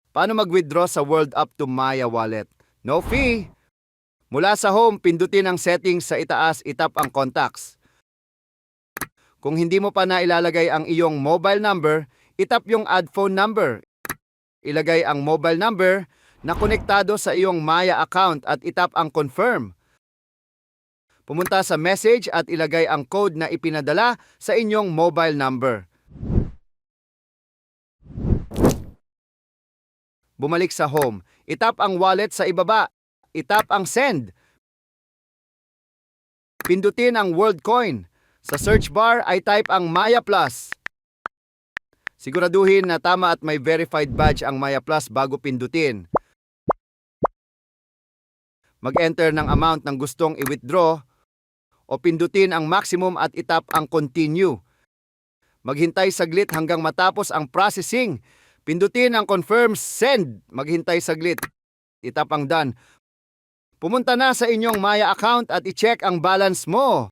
Paano mag-withdraw sa World Up to Maya Wallet? No fee! Mula sa home, pindutin ang settings sa itaas, itap ang contacts. Kung hindi mo pa na ilalagay ang iyong mobile number, itap yung add phone number. Ilagay ang mobile number na konektado sa iyong Maya account at itap ang confirm. Pumunta sa message at ilagay ang code na ipinadala sa inyong mobile number. Bumalik sa home, itap ang wallet sa ibaba, itap ang send. Pindutin ang WorldCoin. Sa search bar ay type ang Maya Plus. Siguraduhin na tama at may verified badge ang Maya Plus bago pindutin. Mag-enter ng amount ng gustong i-withdraw o pindutin ang maximum at itap ang continue. Maghintay saglit hanggang matapos ang processing. Pindutin ang confirm send. Maghintay saglit. Itap ang done. Pumunta na sa inyong Maya account at i-check ang balance mo.